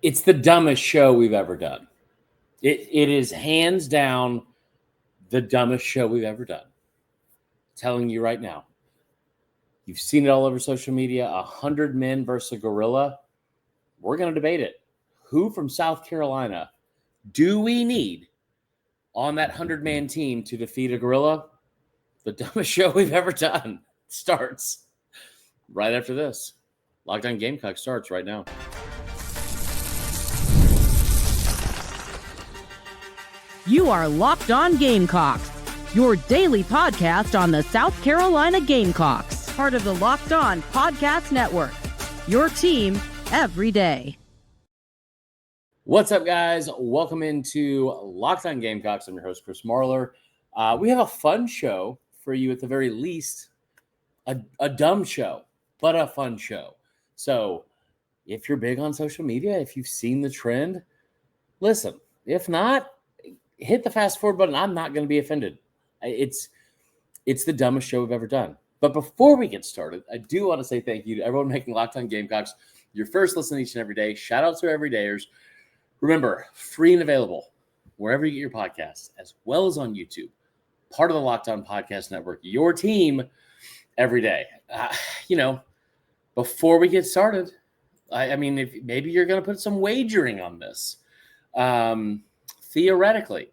It's the dumbest show we've ever done. It is hands down the dumbest show we've ever done. Telling you right now. You've seen it all over social media. 100 men versus a gorilla. We're going to debate it. Who from South Carolina do we need on that 100-man team to defeat a gorilla? The dumbest show we've ever done starts right after this. Locked On Gamecocks starts right now. You are Locked On Gamecocks, your daily podcast on the South Carolina Gamecocks, part of the Locked On Podcast Network, your team every day. What's up, guys? Welcome into Locked On Gamecocks. I'm your host, Chris Marler. We have a fun show for you, at the very least. A dumb show, but a fun show. So if you're big on social media, if you've seen the trend, listen. If not, hit the fast forward button. I'm not going to be offended. It's the dumbest show we've ever done. But before we get started, I do want to say thank you to everyone making Locked On Gamecocks your first listen each and every day. Shout out to everydayers. Remember, free and available wherever you get your podcasts, as well as on YouTube. Part of the Locked On Podcast Network, your team every day. Before we get started, if maybe you're going to put some wagering on this. Theoretically,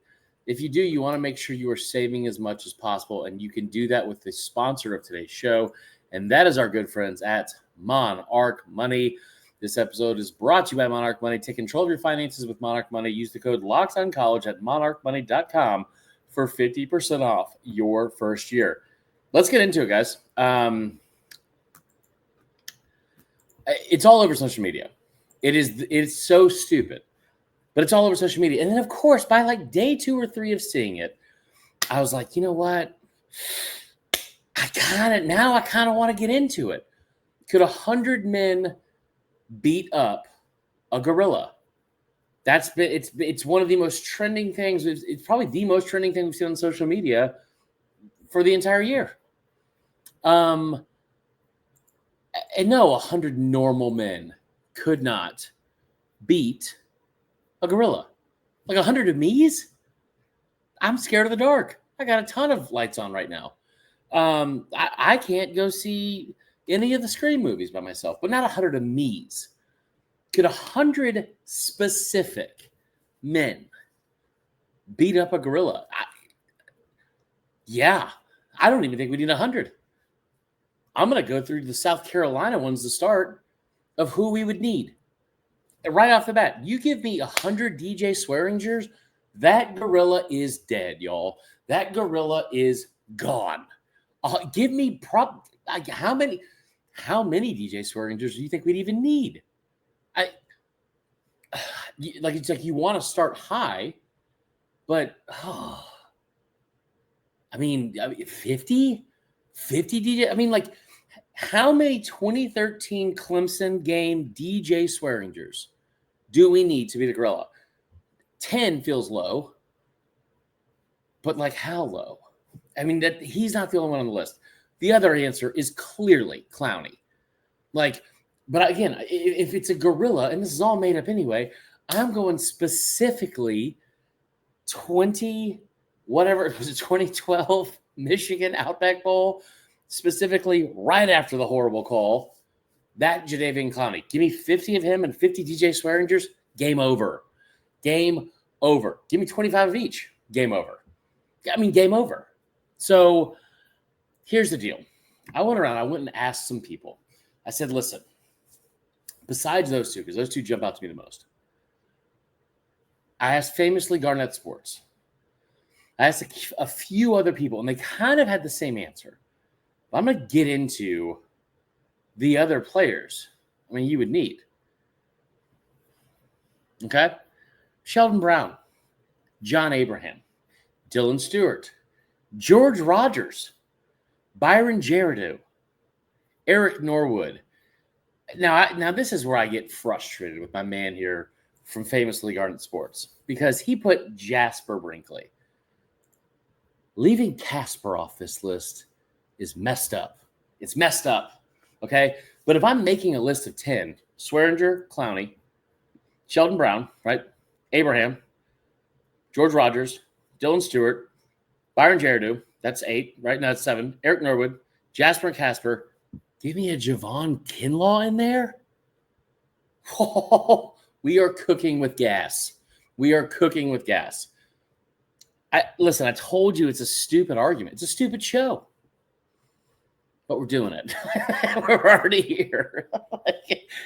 if you do, you want to make sure you are saving as much as possible, and you can do that with the sponsor of today's show, and that is our good friends at Monarch Money. This episode is brought to you by Monarch Money. Take control of your finances with Monarch Money. Use the code LOCKEDONCollege at monarchmoney.com for 50% off your first year. Let's get into it, guys. It's all over social media. It's so stupid. But it's all over social media. And then, of course, by like day 2 or 3 of seeing it, I was like, you know what? I kind of want to get into it. Could 100 men beat up a gorilla? It's one of the most trending things. It's probably the most trending thing we've seen on social media for the entire year. And no, 100 normal men could not beat a gorilla. Like 100 of me's? I'm scared of the dark. I got a ton of lights on right now. I can't go see any of the Scream movies by myself, but not 100 of me's. Could 100 specific men beat up a gorilla? I don't even think we need 100. I'm going to go through the South Carolina ones to start of who we would need. Right off the bat, you give me 100 DJ Swearingers, that gorilla is dead, y'all. That gorilla is gone. Give me how many DJ Swearingers do you think we'd even need? It's like you want to start high, but 50 DJ. How many 2013 Clemson game DJ Swearingers do we need to be the gorilla? 10 feels low, but like how low? That he's not the only one on the list. The other answer is clearly Clowney. But again, if it's a gorilla, and this is all made up anyway, I'm going specifically 2012 Michigan Outback Bowl, specifically right after the horrible call. That Jadeveon Clowney. Give me 50 of him and 50 DJ Swearingers. Game over. Game over. Give me 25 of each. Game over. Game over. So here's the deal. I went and asked some people. I said, listen, besides those two, because those two jump out to me the most, I asked famously Garnett Sports. I asked a few other people, and they kind of had the same answer. But I'm going to get into the other players you would need. Okay? Sheldon Brown, John Abraham, Dylan Stewart, George Rogers, Byron Jerideau, Eric Norwood. Now this is where I get frustrated with my man here from famously Garnet Sports, because he put Jasper Brinkley. Leaving Casper off this list is messed up. It's messed up, okay? But if I'm making a list of 10, Swearinger, Clowney, Sheldon Brown, right? Abraham, George Rogers, Dylan Stewart, Byron Jaredue. That's 8. Right now it's 7. Eric Norwood, Jasper and Casper. Give me a Javon Kinlaw in there. Oh, we are cooking with gas. We are cooking with gas. Listen, I told you it's a stupid argument. It's a stupid show. But we're doing it. We're already here.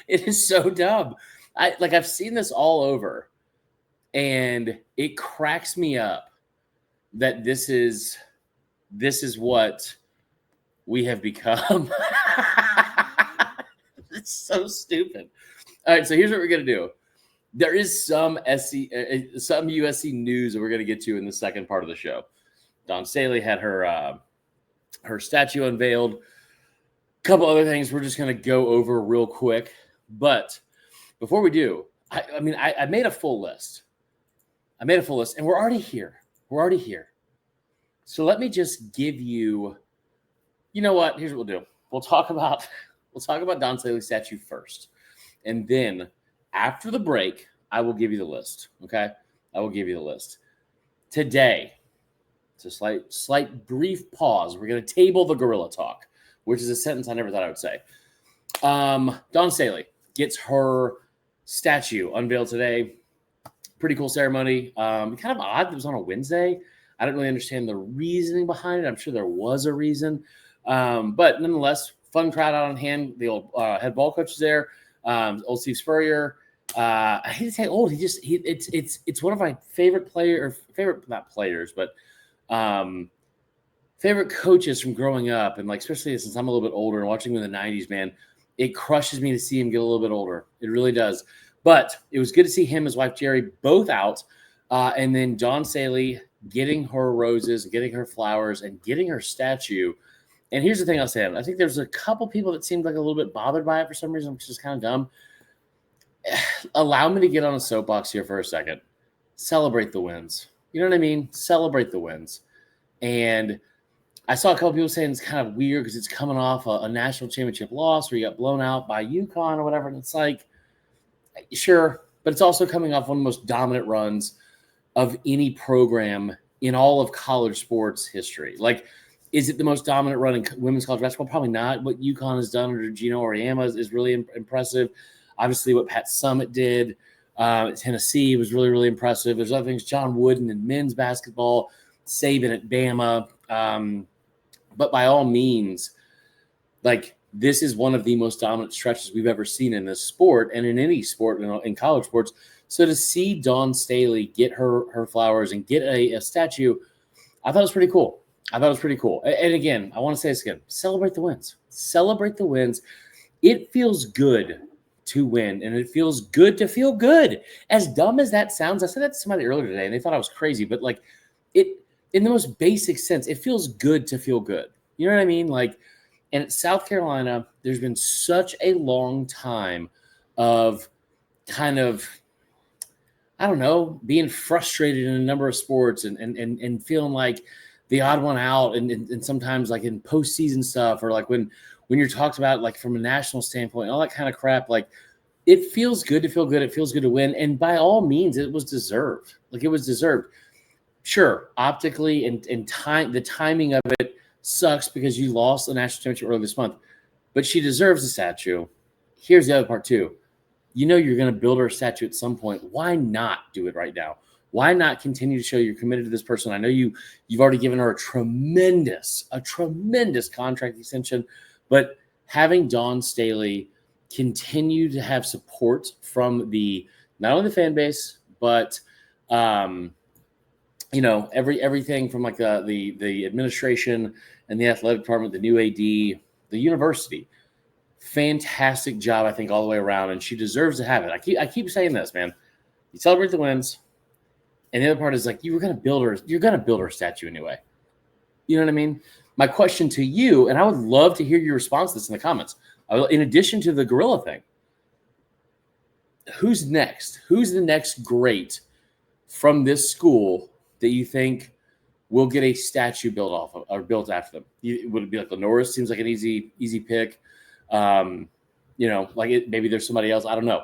It is so dumb. I've seen this all over, and it cracks me up that this is what we have become. It's so stupid. All right, so here's what we're gonna do. There is some USC news that we're gonna get to in the second part of the show. Dawn Staley had her statue unveiled. A couple other things we're just going to go over real quick. But before we do, I made a full list. And we're already here. So let me just give you know what? Here's what we'll do. We'll talk about Dawn Staley's statue first. And then after the break, I will give you the list. Okay? I will give you the list. Today, it's a slight brief pause. We're going to table the gorilla talk, which is a sentence I never thought I would say. Dawn Staley gets her statue unveiled today. Pretty cool ceremony. Kind of odd that it was on a Wednesday. I don't really understand the reasoning behind it. I'm sure there was a reason. But nonetheless, fun crowd out on hand. The old head ball coach is there. Old Steve Spurrier. I hate to say old. It's one of my favorite favorite coaches from growing up, and especially since I'm a little bit older and watching him in the 90s, man, it crushes me to see him get a little bit older. It really does. But it was good to see him and his wife Jerry both out, and then Dawn Staley getting her roses, getting her flowers, and getting her statue. And here's the thing I'll say. I think there's a couple people that seemed like a little bit bothered by it for some reason, which is kind of dumb. Allow me to get on a soapbox here for a second. Celebrate the wins. You know what I mean? Celebrate the wins. And I saw a couple people saying it's kind of weird because it's coming off a national championship loss where you got blown out by UConn or whatever. And it's like, sure, but it's also coming off one of the most dominant runs of any program in all of college sports history. Is it the most dominant run in women's college basketball? Probably not. What UConn has done under Gino Auriemma is really impressive. Obviously, what Pat Summitt did at Tennessee was really, really impressive. There's other things, John Wooden in men's basketball, Saban at Bama. But by all means, this is one of the most dominant stretches we've ever seen in this sport and in any sport, in college sports. So to see Dawn Staley get her flowers and get a statue, I thought it was pretty cool. And again, I want to say this again. Celebrate the wins. Celebrate the wins. It feels good to win, and it feels good to feel good. As dumb as that sounds, I said that to somebody earlier today, and they thought I was crazy, but it, in the most basic sense, it feels good to feel good. You know what I mean? And at South Carolina, there's been such a long time of kind of, I don't know, being frustrated in a number of sports and feeling like the odd one out, and sometimes in postseason stuff, or when you're talked about from a national standpoint, all that kind of crap. It feels good to feel good. It feels good to win, and by all means, it was deserved. It was deserved. Sure, optically and time, the timing of it sucks because you lost the national championship earlier this month, but she deserves a statue. Here's the other part too. You're going to build her a statue at some point. Why not do it right now? Why not continue to show you're committed to this person? I know you've already given her a tremendous contract extension, but having Dawn Staley continue to have support from not only the fan base, but everything from the administration and the athletic department, the new AD, the university. Fantastic job, I think, all the way around, and she deserves to have it. I keep saying this, man. You celebrate the wins. And the other part is you're going to build her a statue anyway. You know what I mean? My question to you, and I would love to hear your response to this in the comments. In addition to the gorilla thing, who's next? Who's the next great from this school that you think will get a statue built off of, or built after them? Would it be Lenoris? Seems like an easy pick. Maybe there's somebody else. I don't know.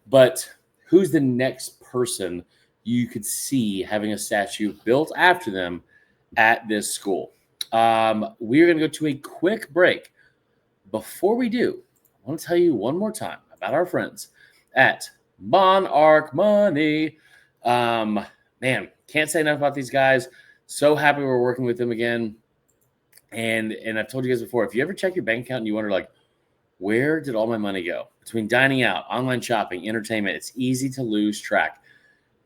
But who's the next person you could see having a statue built after them at this school. We're going to go to a quick break. Before we do, I want to tell you one more time about our friends at Monarch Money. Man, can't say enough about these guys. So happy we're working with them again. And I've told you guys before, if you ever check your bank account and you wonder, like, where did all my money go? Between dining out, online shopping, entertainment, it's easy to lose track.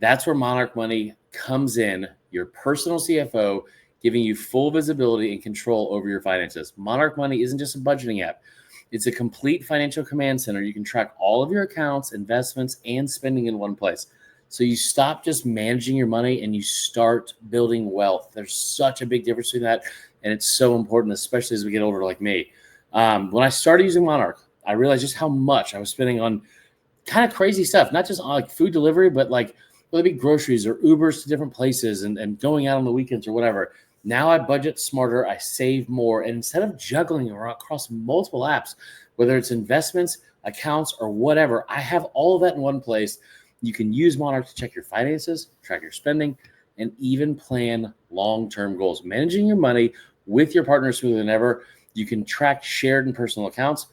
That's where Monarch Money comes in, your personal CFO, giving you full visibility and control over your finances. Monarch Money isn't just a budgeting app. It's a complete financial command center. You can track all of your accounts, investments, and spending in one place. So you stop just managing your money and you start building wealth. There's such a big difference between that, and it's so important, especially as we get older like me. When I started using Monarch, I realized just how much I was spending on kind of crazy stuff, not just on like food delivery, but like whether it be groceries or Ubers to different places and going out on the weekends or whatever. Now I budget smarter, I save more, and instead of juggling across multiple apps, whether it's investments, accounts, or whatever, I have all of that in one place. You can use Monarch to check your finances, track your spending, and even plan long-term goals. Managing your money with your partner smoother than ever. You can track shared and personal accounts.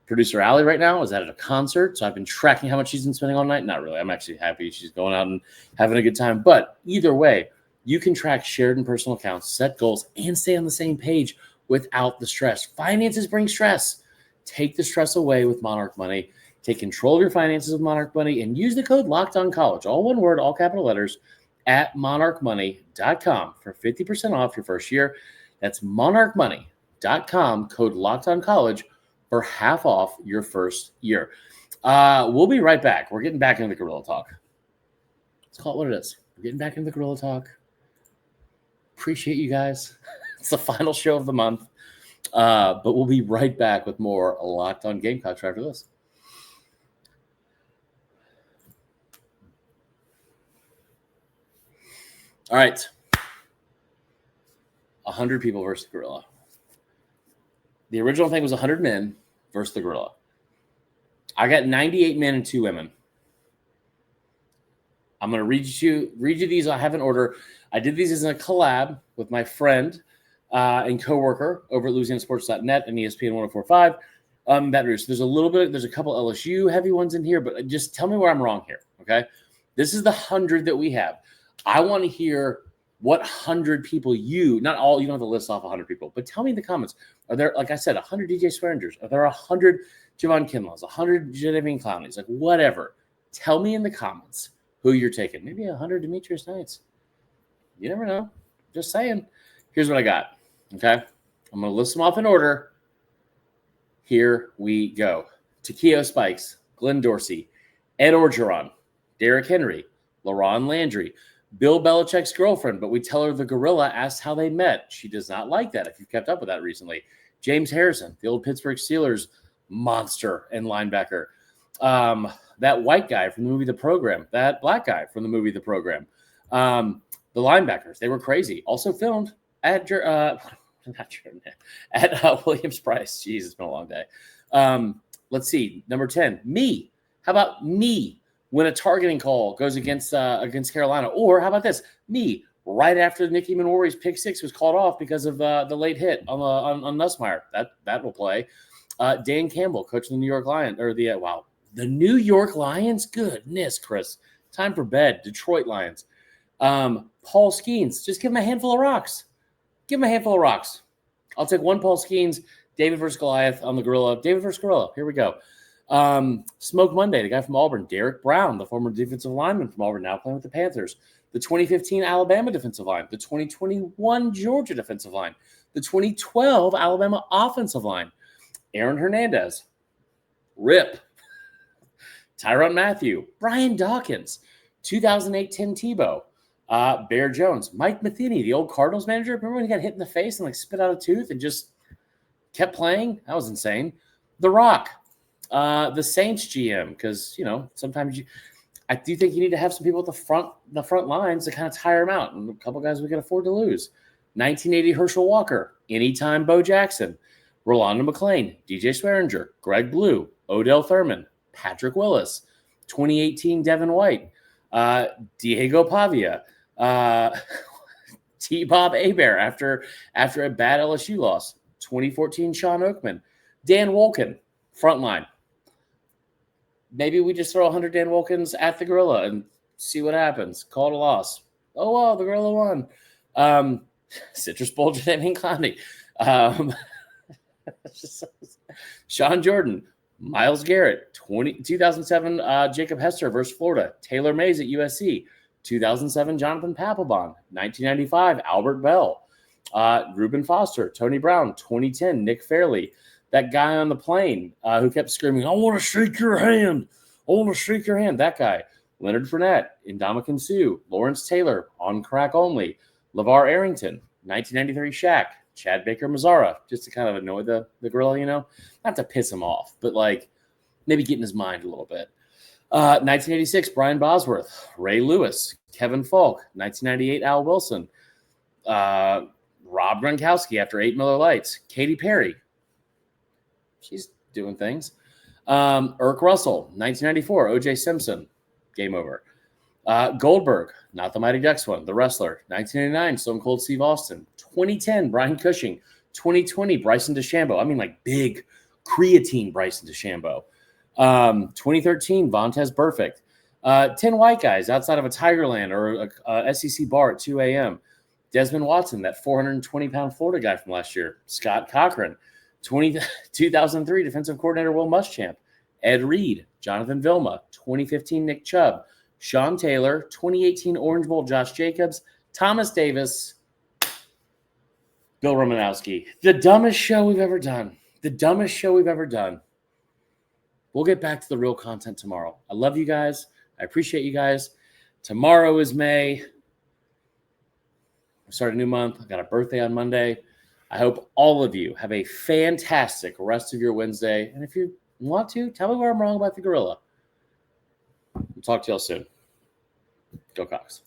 Producer Allie right now is at a concert, so I've been tracking how much she's been spending all night. Not really. I'm actually happy she's going out and having a good time. But either way, you can track shared and personal accounts, set goals, and stay on the same page without the stress. Finances bring stress. Take the stress away with Monarch Money. Take control of your finances with Monarch Money and use the code LOCKEDONCollege, all one word, all capital letters, at monarchmoney.com for 50% off your first year. That's monarchmoney.com, code LOCKEDONCollege for half off your first year. We'll be right back. We're getting back into the Gorilla Talk. Let's call it what it is. We're getting back into the Gorilla Talk. Appreciate you guys. It's the final show of the month. But we'll be right back with more Locked On Gamecocks after this. All right. 100 people versus the Gorilla. The original thing was 100 men versus the Gorilla. I got 98 men and 2 women. I'm going to read you these. I have an order. I did these as a collab with my friend and coworker over at LouisianaSports.net and ESPN 104.5. Baton Rouge. There's a couple LSU heavy ones in here, but just tell me where I'm wrong here, okay? This is the 100 that we have. I want to hear what 100 people not all, you don't have to list off 100 people, but tell me in the comments. Are there, like I said, 100 DJ Swearingers? Are there 100 Javon Kinlaws, 100 Jadavian Clowneys? Like, whatever. Tell me in the comments who you're taking. Maybe 100 Demetrius Knights. You never know. Just saying. Here's what I got, okay? I'm going to list them off in order. Here we go. Takeo Spikes, Glenn Dorsey, Ed Orgeron, Derrick Henry, LaRon Landry, Bill Belichick's girlfriend, but we tell her the Gorilla asked how they met. She does not like that if you've kept up with that recently. James Harrison, the old Pittsburgh Steelers monster and linebacker. That white guy from the movie The Program. That black guy from the movie The Program. The linebackers, they were crazy. Also filmed at Williams Price. Jeez, it's been a long day. Let's see. Number 10, me. How about me? When a targeting call goes against Carolina. Or how about this? Me, right after Nicky Manwari's pick 6 was called off because of the late hit on Nussmeier. That will play. Dan Campbell, coach of the New York Lions, or the New York Lions? Goodness, Chris. Time for bed. Detroit Lions. Paul Skeens. Just give him a handful of rocks. I'll take one Paul Skeens. David versus Goliath on the Gorilla. David versus Gorilla. Here we go. Smoke Monday, the guy from Auburn, Derek Brown, the former defensive lineman from Auburn, now playing with the Panthers, the 2015 Alabama defensive line, the 2021 Georgia defensive line, the 2012 Alabama offensive line, Aaron Hernandez, Rip, Tyrann Mathieu, Brian Dawkins, 2008 Tim Tebow, Bear Jones, Mike Matheny, the old Cardinals manager. Remember when he got hit in the face and spit out a tooth and just kept playing? That was insane. The Rock. The Saints GM, because sometimes I do think you need to have some people at the front lines to kind of tire them out, and a couple guys we can afford to lose. 1980 Herschel Walker, anytime Bo Jackson, Rolando McClain, DJ Swearinger, Greg Blue, Odell Thurman, Patrick Willis. 2018 Devin White, Diego Pavia, T-Bob Abear after a bad LSU loss, 2014 Sean Oakman, Dan Wolken, frontline. Maybe we just throw 100 Dan Wolkins at the Gorilla and see what happens. Call it a loss. Oh, well, the Gorilla won. Citrus Bowl, Jadavian Clowney. Sean Jordan, Myles Garrett, 2007 Jacob Hester versus Florida, Taylor Mays at USC, 2007 Jonathan Papelbon, 1995 Albert Bell, Reuben Foster, Tony Brown, 2010 Nick Fairley, that guy on the plane who kept screaming, I want to shake your hand. I want to shake your hand. That guy. Leonard Fournette, Ndamukong Suh, Lawrence Taylor, on crack only, LeVar Arrington, 1993 Shaq, Chad Baker Mazzara, just to kind of annoy the Gorilla, not to piss him off, but like maybe get in his mind a little bit. 1986 Brian Bosworth, Ray Lewis, Kevin Falk, 1998 Al Wilson, Rob Gronkowski after 8 Miller Lights, Katy Perry, she's doing things. Irk Russell, 1994 O.J. Simpson, game over. Goldberg, not the Mighty Ducks one, the wrestler. 1989, Stone Cold Steve Austin. 2010, Brian Cushing. 2020, Bryson DeChambeau. I mean, like big creatine Bryson DeChambeau. 2013, Vontez Burfict. 10 white guys outside of a Tigerland or a SEC bar at 2 a.m. Desmond Watson, that 420-pound Florida guy from last year. Scott Cochran. 2003, defensive coordinator Will Muschamp. Ed Reed, Jonathan Vilma. 2015, Nick Chubb. Sean Taylor, 2018 Orange Bowl, Josh Jacobs, Thomas Davis, Bill Romanowski. The dumbest show we've ever done. We'll get back to the real content tomorrow. I love you guys. I appreciate you guys. Tomorrow is May. We start a new month. I got a birthday on Monday. I hope all of you have a fantastic rest of your Wednesday. And if you want to, tell me where I'm wrong about the Gorilla. We'll talk to y'all soon. Go Cox.